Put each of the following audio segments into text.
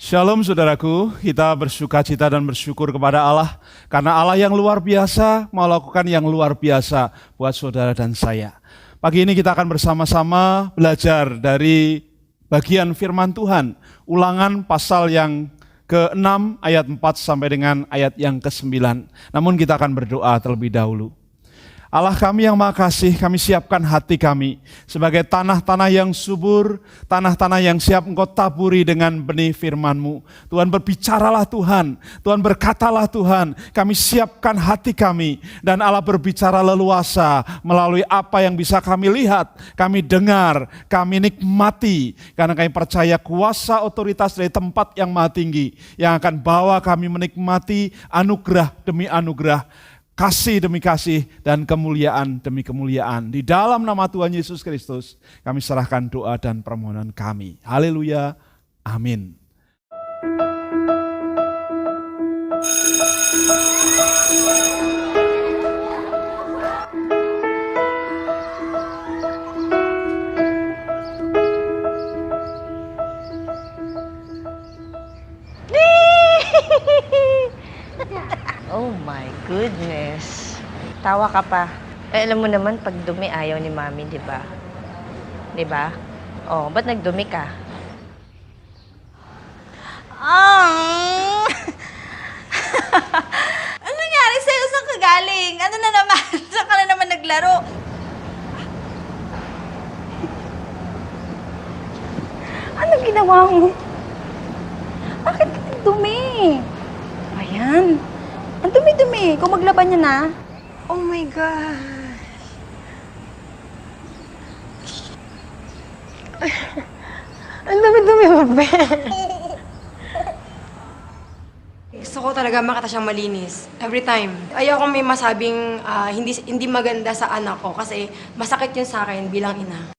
Shalom saudaraku, kita bersukacita dan bersyukur kepada Allah karena Allah yang luar biasa mau lakukan yang luar biasa buat saudara dan saya. Pagi ini kita akan bersama-sama belajar dari bagian firman Tuhan, Ulangan pasal yang ke-6 ayat 4 sampai dengan ayat yang ke-9. Namun kita akan berdoa terlebih dahulu. Allah kami yang Maha Kasih, kami siapkan hati kami sebagai tanah-tanah yang subur, tanah-tanah yang siap Engkau taburi dengan benih firman-Mu. Tuhan berbicaralah Tuhan, Tuhan berkatalah Tuhan, kami siapkan hati kami. Dan Allah berbicara leluasa melalui apa yang bisa kami lihat, kami dengar, kami nikmati. Karena kami percaya kuasa otoritas dari tempat yang maha tinggi yang akan bawa kami menikmati anugerah demi anugerah, kasih demi kasih, dan kemuliaan demi kemuliaan. Di dalam nama Tuhan Yesus Kristus, kami serahkan doa dan permohonan kami. Haleluya, amin. Oh my goodness. Tawa ka pa. Alam mo naman, pag dumi, ayaw ni Mami, di ba? Di ba? Oh, ba't nagdumi ka? Ano nangyari sa'yo? Saan ka galing? Ano na naman? Saan ka na naman naglaro? Ano ginawa mo? Bakit ka nagdumi? Ayan. Ang dumi-dumi. Kung maglaban niya na. Oh my God. Ang dumi-dumi mo, be. Gusto ko talaga makita siyang malinis. Every time. Ayoko may masabing hindi maganda sa anak ko kasi masakit yun sa akin bilang ina.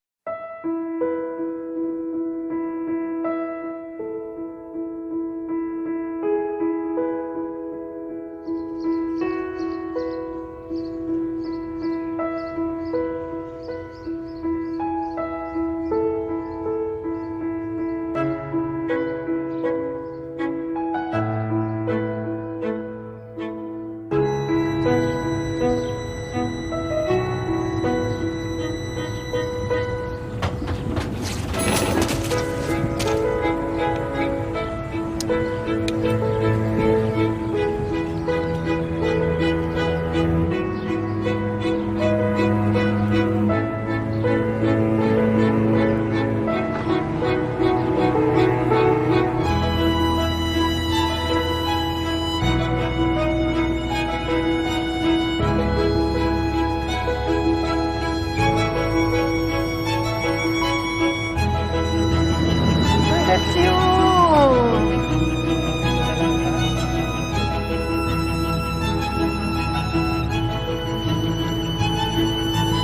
That's you!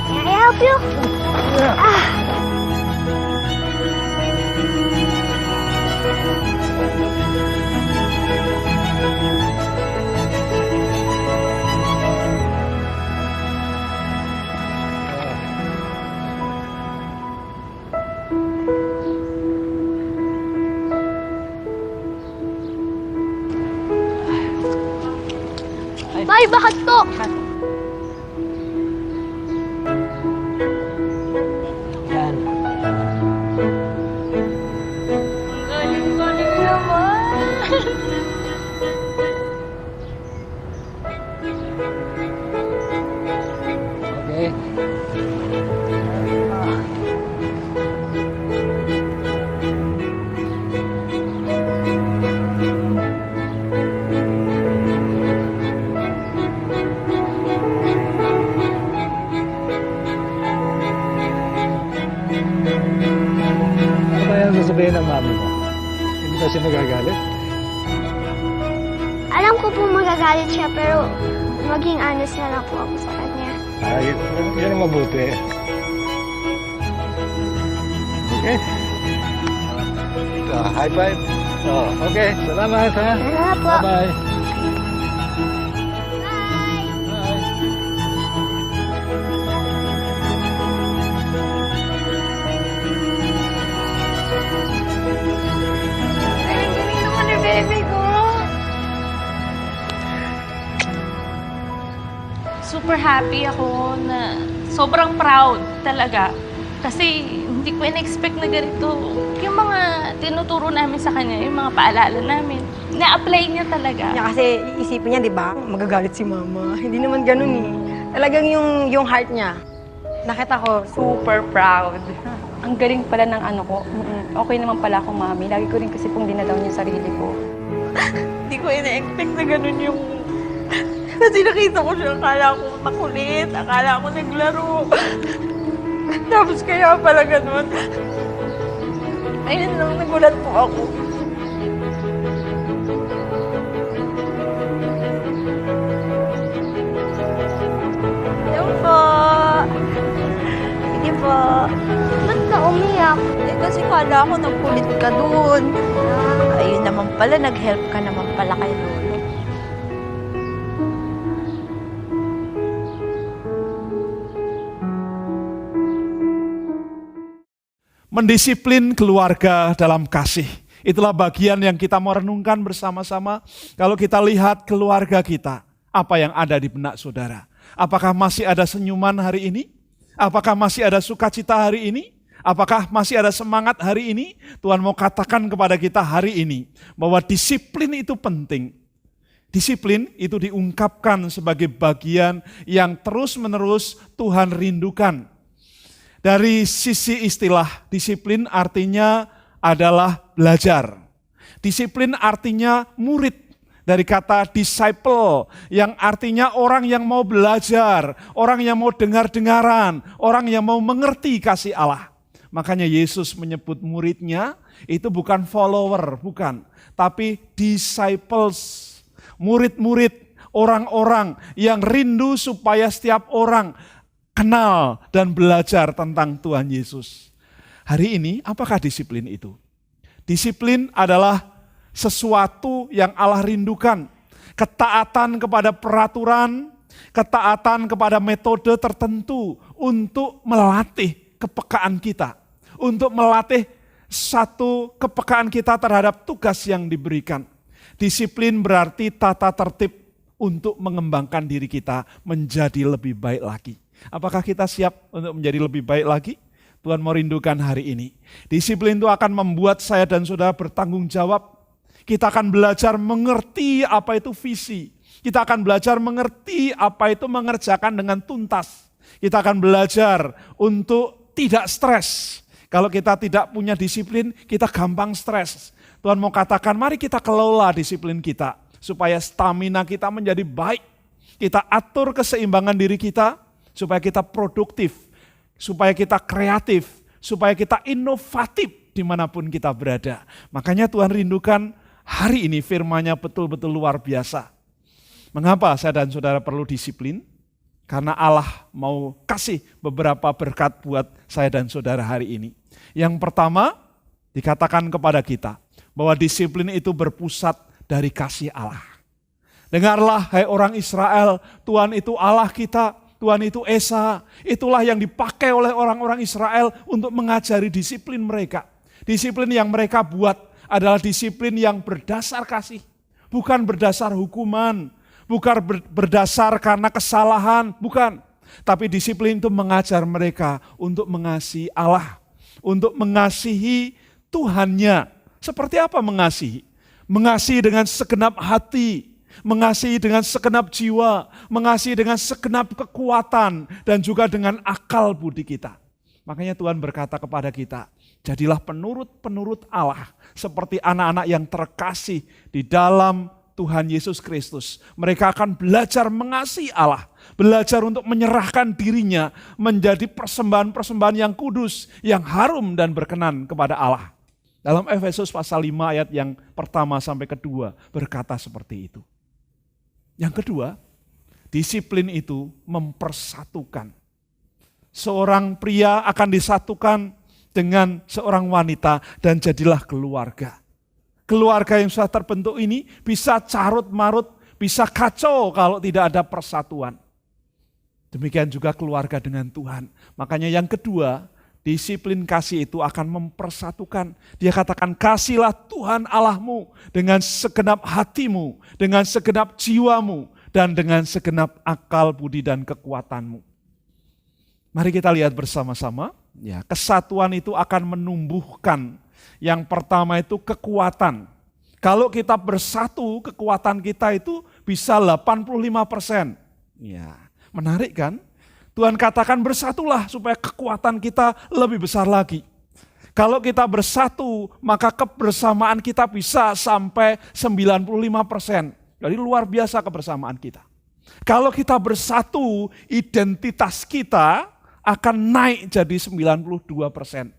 Can I help you? May, bakit po? Yan. Galing-galing naman. Okay. Ano ba yung sasabihin ng mami mo? Hindi ba siya magagalit? Alam ko po magagalit siya, pero maging honest na lang po ako sa kanya. Yun ang mabuti. Okay? High five. Oh, okay. Salamat ha. Salamat po. Bye-bye. Galing-galing naman super happy ako na sobrang proud talaga. Kasi hindi ko in-expect na ganito. Yung mga tinuturo namin sa kanya, yung mga paalala namin, na-apply niya talaga. Niya kasi iisipin niya, di ba? Magagalit si mama. Hindi naman ganun eh. Talagang yung heart niya. Nakita ko, super proud. Ang galing pala ng ano ko. Okay naman pala ako, Mami. Lagi ko rin kasi pong dinadaw yung sarili ko. Hindi ko in-expect na ganun yung... Kasi nakita ko siya, akala ko makulit, akala ko naglaro. Tapos kaya pala ganun. Ayun lang, nagulat po ako. Hello po. Sige po. Ba't ka umiyak? Kasi kala ko nagkulit ka doon. Ayun naman pala, nag-help ka naman pala kay Lolo. Mendisiplin keluarga dalam kasih. Itulah bagian yang kita mau renungkan bersama-sama. Kalau kita lihat keluarga kita, apa yang ada di benak saudara? Apakah masih ada senyuman hari ini? Apakah masih ada sukacita hari ini? Apakah masih ada semangat hari ini? Tuhan mau katakan kepada kita hari ini bahwa disiplin itu penting. Disiplin itu diungkapkan sebagai bagian yang terus-menerus Tuhan rindukan. Dari sisi istilah, disiplin artinya adalah belajar. Disiplin artinya murid. Dari kata disciple, yang artinya orang yang mau belajar, orang yang mau dengar-dengaran, orang yang mau mengerti kasih Allah. Makanya Yesus menyebut muridnya, itu bukan follower, bukan. Tapi disciples, murid-murid, orang-orang yang rindu supaya setiap orang kenal dan belajar tentang Tuhan Yesus. Hari ini, apakah disiplin itu? Disiplin adalah sesuatu yang Allah rindukan. Ketaatan kepada peraturan, ketaatan kepada metode tertentu untuk melatih kepekaan kita. Untuk melatih satu kepekaan kita terhadap tugas yang diberikan. Disiplin berarti tata tertib untuk mengembangkan diri kita menjadi lebih baik lagi. Apakah kita siap untuk menjadi lebih baik lagi? Tuhan mau rindukan hari ini. Disiplin itu akan membuat saya dan saudara bertanggung jawab. Kita akan belajar mengerti apa itu visi. Kita akan belajar mengerti apa itu mengerjakan dengan tuntas. Kita akan belajar untuk tidak stres. Kalau kita tidak punya disiplin, kita gampang stres. Tuhan mau katakan, mari kita kelola disiplin kita. Supaya stamina kita menjadi baik. Kita atur keseimbangan diri kita, supaya kita produktif. Supaya kita kreatif. Supaya kita inovatif dimanapun kita berada. Makanya Tuhan rindukan hari ini firman-Nya betul-betul luar biasa. Mengapa saya dan saudara perlu disiplin? Karena Allah mau kasih beberapa berkat buat saya dan saudara hari ini. Yang pertama, dikatakan kepada kita bahwa disiplin itu berpusat dari kasih Allah. Dengarlah hai orang Israel, Tuhan itu Allah kita, Tuhan itu Esa. Itulah yang dipakai oleh orang-orang Israel untuk mengajari disiplin mereka. Disiplin yang mereka buat adalah disiplin yang berdasar kasih, bukan berdasar hukuman, bukan berdasar karena kesalahan, bukan. Tapi disiplin itu mengajar mereka untuk mengasihi Allah, untuk mengasihi Tuhannya. Seperti apa mengasihi? Mengasihi dengan segenap hati, mengasihi dengan segenap jiwa, mengasihi dengan segenap kekuatan, dan juga dengan akal budi kita. Makanya Tuhan berkata kepada kita, jadilah penurut-penurut Allah seperti anak-anak yang terkasih di dalam Tuhan Yesus Kristus. Mereka akan belajar mengasihi Allah, belajar untuk menyerahkan dirinya menjadi persembahan-persembahan yang kudus, yang harum dan berkenan kepada Allah. Dalam Efesus pasal 5 ayat yang pertama sampai kedua berkata seperti itu. Yang kedua, disiplin itu mempersatukan. Seorang pria akan disatukan dengan seorang wanita dan jadilah keluarga. Keluarga yang sudah terbentuk ini bisa carut-marut, bisa kacau kalau tidak ada persatuan. Demikian juga keluarga dengan Tuhan. Makanya yang kedua, disiplin kasih itu akan mempersatukan. Dia katakan, kasihlah Tuhan Allahmu dengan segenap hatimu, dengan segenap jiwamu, dan dengan segenap akal, budi, dan kekuatanmu. Mari kita lihat bersama-sama, ya, kesatuan itu akan menumbuhkan. Yang pertama itu kekuatan. Kalau kita bersatu, kekuatan kita itu bisa 85%. Ya, menarik kan? Tuhan katakan bersatulah supaya kekuatan kita lebih besar lagi. Kalau kita bersatu, maka kebersamaan kita bisa sampai 95%. Jadi luar biasa kebersamaan kita. Kalau kita bersatu, identitas kita akan naik jadi 92%.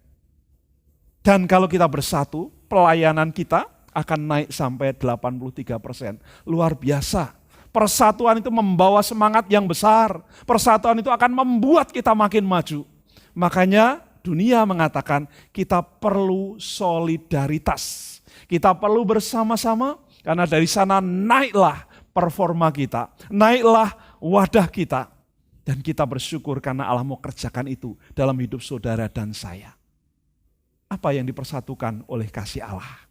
Dan kalau kita bersatu, pelayanan kita akan naik sampai 83%. Luar biasa. Persatuan itu membawa semangat yang besar. Persatuan itu akan membuat kita makin maju. Makanya dunia mengatakan kita perlu solidaritas. Kita perlu bersama-sama, karena dari sana naiklah performa kita, naiklah wadah kita. Dan kita bersyukur karena Allah mau kerjakan itu dalam hidup saudara dan saya. Apa yang dipersatukan oleh kasih Allah?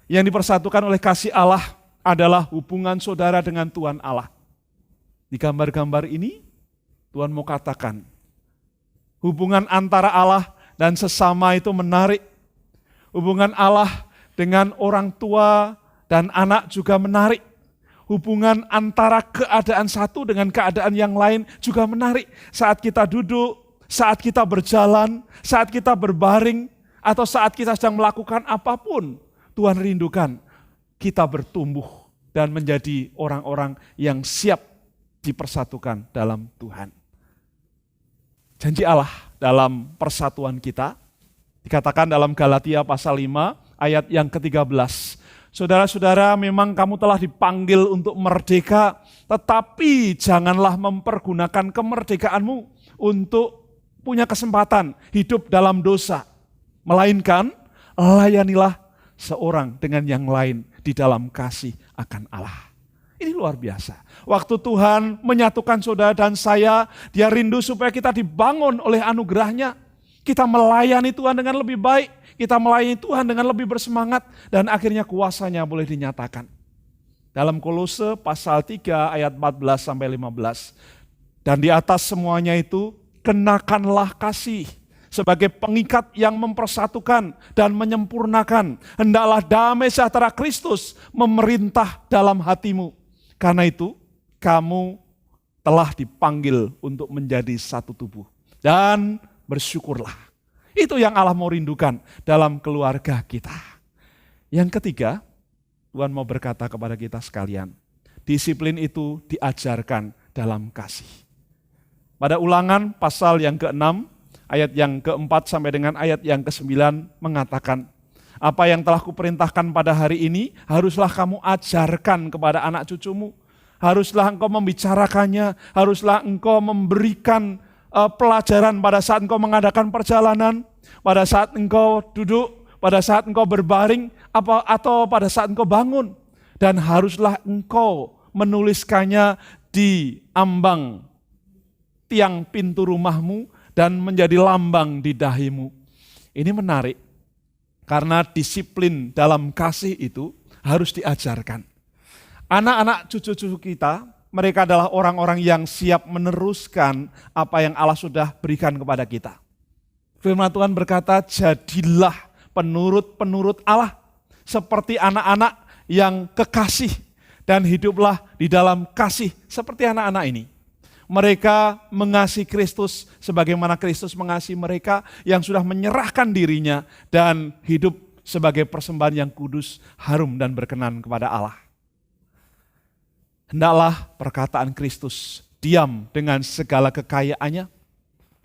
Yang dipersatukan oleh kasih Allah adalah hubungan saudara dengan Tuhan Allah. Di gambar-gambar ini, Tuhan mau katakan, hubungan antara Allah dan sesama itu menarik. Hubungan Allah dengan orang tua dan anak juga menarik. Hubungan antara keadaan satu dengan keadaan yang lain juga menarik. Saat kita duduk, saat kita berjalan, saat kita berbaring, atau saat kita sedang melakukan apapun, Tuhan rindukan kita bertumbuh dan menjadi orang-orang yang siap dipersatukan dalam Tuhan. Janji Allah dalam persatuan kita, dikatakan dalam Galatia pasal 5 ayat yang ke-13. Saudara-saudara, memang kamu telah dipanggil untuk merdeka, tetapi janganlah mempergunakan kemerdekaanmu untuk punya kesempatan hidup dalam dosa. Melainkan, layanilah seorang dengan yang lain di dalam kasih akan Allah. Ini luar biasa. Waktu Tuhan menyatukan saudara dan saya, Dia rindu supaya kita dibangun oleh anugerahnya. Kita melayani Tuhan dengan lebih baik. Kita melayani Tuhan dengan lebih bersemangat dan akhirnya kuasanya boleh dinyatakan. Dalam Kolose pasal 3 ayat 14 sampai 15. Dan di atas semuanya itu kenakanlah kasih sebagai pengikat yang mempersatukan dan menyempurnakan. Hendaklah damai sejahtera Kristus memerintah dalam hatimu. Karena itu kamu telah dipanggil untuk menjadi satu tubuh. Dan bersyukurlah. Itu yang Allah mau rindukan dalam keluarga kita. Yang ketiga, Tuhan mau berkata kepada kita sekalian, disiplin itu diajarkan dalam kasih. Pada Ulangan pasal yang ke-6, ayat yang ke-4 sampai dengan ayat yang ke-9 mengatakan, apa yang telah kuperintahkan pada hari ini, haruslah kamu ajarkan kepada anak cucumu. Haruslah engkau membicarakannya, haruslah engkau memberikan pelajaran pada saat engkau mengadakan perjalanan, pada saat engkau duduk, pada saat engkau berbaring, atau pada saat engkau bangun. Dan haruslah engkau menuliskannya di ambang tiang pintu rumahmu dan menjadi lambang di dahimu. Ini menarik, karena disiplin dalam kasih itu harus diajarkan. Anak-anak cucu-cucu kita, mereka adalah orang-orang yang siap meneruskan apa yang Allah sudah berikan kepada kita. Firman Tuhan berkata, jadilah penurut-penurut Allah seperti anak-anak yang kekasih dan hiduplah di dalam kasih seperti anak-anak ini. Mereka mengasihi Kristus sebagaimana Kristus mengasihi mereka yang sudah menyerahkan dirinya dan hidup sebagai persembahan yang kudus, harum dan berkenan kepada Allah. Hendaklah perkataan Kristus diam dengan segala kekayaannya,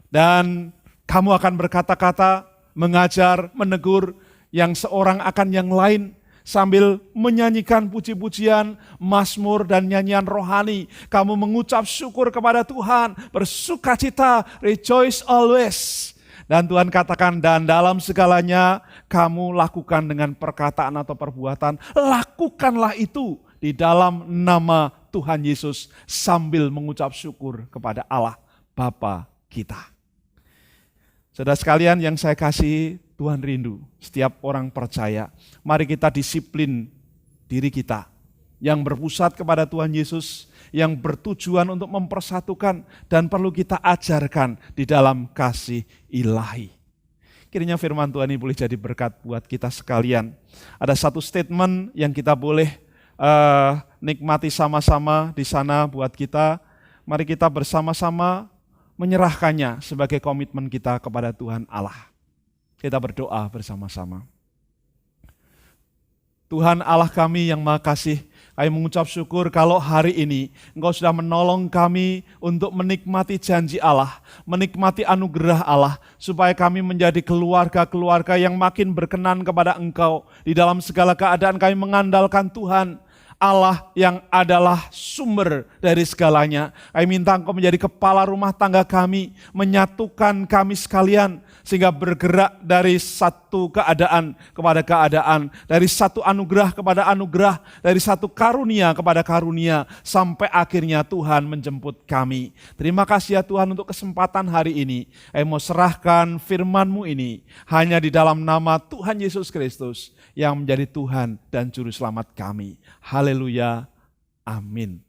dan kamu akan berkata-kata, mengajar, menegur yang seorang akan yang lain, sambil menyanyikan puji-pujian, mazmur dan nyanyian rohani. Kamu mengucap syukur kepada Tuhan, bersukacita, rejoice always. Dan Tuhan katakan, dan dalam segalanya kamu lakukan dengan perkataan atau perbuatan, lakukanlah itu di dalam nama Tuhan Yesus sambil mengucap syukur kepada Allah Bapa kita. Saudara sekalian yang saya kasih, Tuhan rindu setiap orang percaya. Mari kita disiplin diri kita yang berpusat kepada Tuhan Yesus, yang bertujuan untuk mempersatukan dan perlu kita ajarkan di dalam kasih ilahi. Kiranya firman Tuhan ini boleh jadi berkat buat kita sekalian. Ada satu statement yang kita boleh nikmati sama-sama di sana buat kita. Mari kita bersama-sama menyerahkannya sebagai komitmen kita kepada Tuhan Allah. Kita berdoa bersama-sama. Tuhan Allah kami yang Maha Kasih, kami mengucap syukur kalau hari ini Engkau sudah menolong kami untuk menikmati janji Allah, menikmati anugerah Allah, supaya kami menjadi keluarga-keluarga yang makin berkenan kepada Engkau. Di dalam segala keadaan kami mengandalkan Tuhan, Allah yang adalah sumber dari segalanya. Kami minta Engkau menjadi kepala rumah tangga kami, menyatukan kami sekalian, sehingga bergerak dari satu keadaan kepada keadaan, dari satu anugerah kepada anugerah, dari satu karunia kepada karunia, sampai akhirnya Tuhan menjemput kami. Terima kasih ya Tuhan untuk kesempatan hari ini. Kami mau serahkan firman-Mu ini hanya di dalam nama Tuhan Yesus Kristus yang menjadi Tuhan dan Juru Selamat kami. Haleluya. Amin.